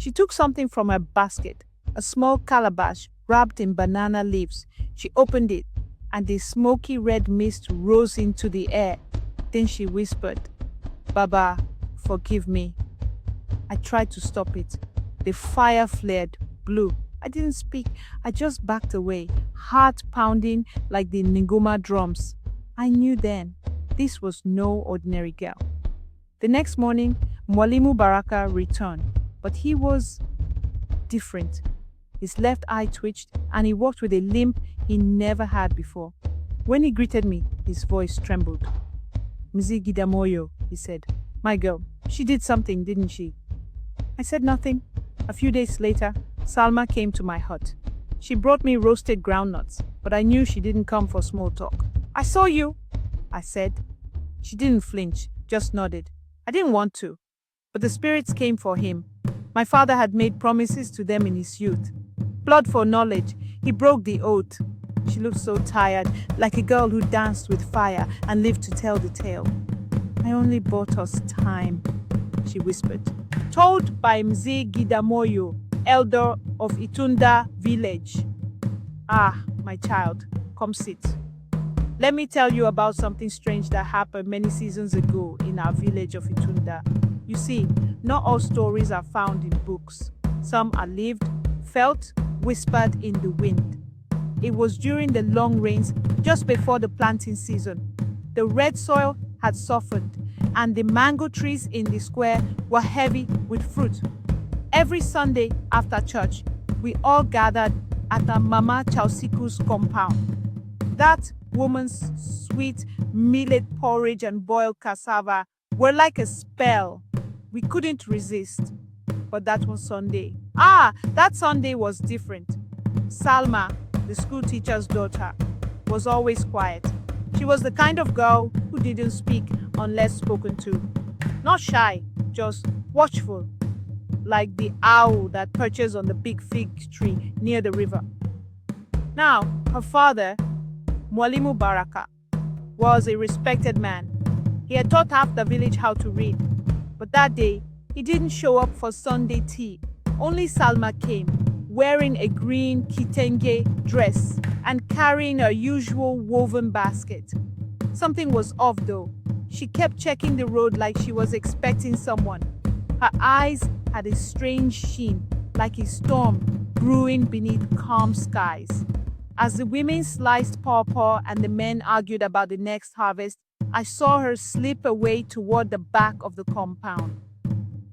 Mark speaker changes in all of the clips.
Speaker 1: She took something from her basket, a small calabash wrapped in banana leaves. She opened it, and the smoky red mist rose into the air. Then she whispered, "Baba, forgive me." I tried to stop it. The fire flared, blue. I didn't speak. I just backed away, heart pounding like the Ngoma drums. I knew then this was no ordinary girl. The next morning, Mwalimu Baraka returned, but he was different. His left eye twitched, and he walked with a limp he never had before. When he greeted me, his voice trembled. "Mzi Gidamoyo," he said. "My girl, she did something, didn't she?" I said nothing. A few days later, Salma came to my hut. She brought me roasted groundnuts, but I knew she didn't come for small talk. "I saw you," I said. She didn't flinch, just nodded. I didn't want to, but the spirits came for him. My father had made promises to them in his youth. Blood for knowledge, he broke the oath. She looked so tired, like a girl who danced with fire and lived to tell the tale. "I only bought us time," she whispered. "Told by Mzi Gidamoyo, elder of Itunda village." "Ah, my child, come sit. Let me tell you about something strange that happened many seasons ago in our village of Itunda. You see, not all stories are found in books. Some are lived, felt, whispered in the wind. It was during the long rains just before the planting season. The red soil had softened, and the mango trees in the square were heavy with fruit. Every Sunday after church, we all gathered at our Mama Chausiku's compound. That woman's sweet millet porridge and boiled cassava were like a spell. We couldn't resist. But that was Sunday. That Sunday was different. Salma, the school teacher's daughter, was always quiet. She was the kind of girl who didn't speak unless spoken to. Not shy, just watchful, like the owl that perches on the big fig tree near the river. Now, her father, Mwalimu Baraka, was a respected man. He had taught half the village how to read. But that day, he didn't show up for Sunday tea. Only Salma came, wearing a green kitenge dress and carrying her usual woven basket. Something was off though. She kept checking the road like she was expecting someone. Her eyes had a strange sheen, like a storm brewing beneath calm skies. As the women sliced pawpaw and the men argued about the next harvest, I saw her slip away toward the back of the compound.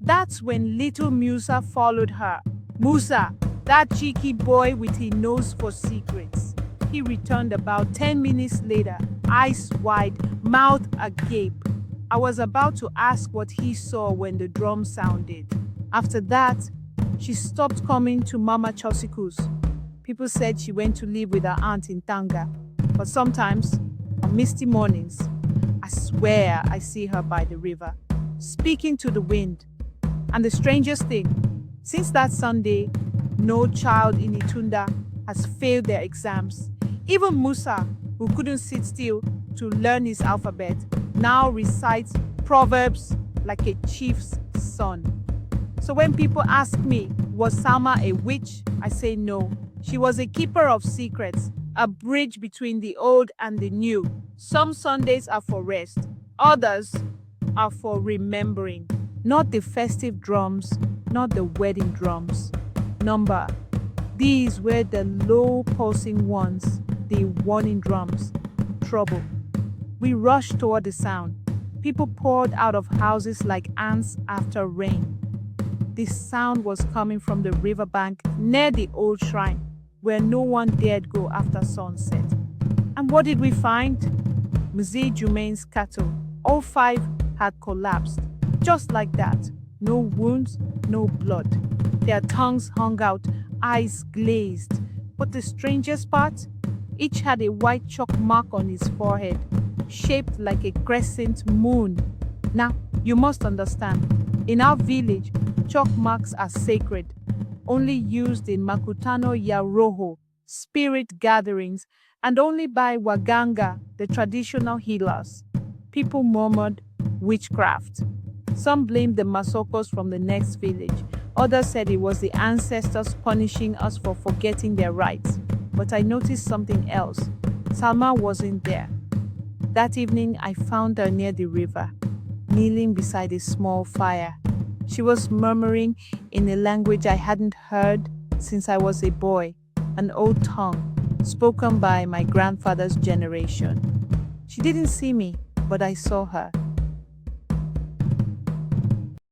Speaker 1: That's when little Musa followed her. Musa, that cheeky boy with a nose for secrets. He returned about 10 minutes later, eyes wide, mouth agape. I was about to ask what he saw when the drum sounded. After that, she stopped coming to Mama Chausiku's. People said she went to live with her aunt in Tanga. But sometimes, on misty mornings, I swear I see her by the river, speaking to the wind. And the strangest thing, since that Sunday, no child in Itunda has failed their exams. Even Musa, who couldn't sit still to learn his alphabet, now recites proverbs like a chief's son. So when people ask me, was Salma a witch? I say no. She was a keeper of secrets, a bridge between the old and the new. Some Sundays are for rest, others are for remembering. Not the festive drums, not the wedding drums. Number, these were the low pulsing ones, the warning drums. Trouble. We rushed toward the sound. People poured out of houses like ants after rain. This sound was coming from the riverbank near the old shrine, where no one dared go after sunset. And what did we find? Mzee Jumain's cattle, all 5 had collapsed, just like that. No wounds, no blood. Their tongues hung out, eyes glazed. But the strangest part? Each had a white chalk mark on his forehead, shaped like a crescent moon. Now, you must understand, in our village, chalk marks are sacred, only used in Makutano ya Roho, spirit gatherings, and only by Waganga, the traditional healers. People murmured witchcraft. Some blamed the Masokos from the next village. Others said it was the ancestors punishing us for forgetting their rights. But I noticed something else. Salma wasn't there. That evening, I found her near the river, kneeling beside a small fire. She was murmuring in a language I hadn't heard since I was a boy, an old tongue spoken by my grandfather's generation. She didn't see me, but I saw her.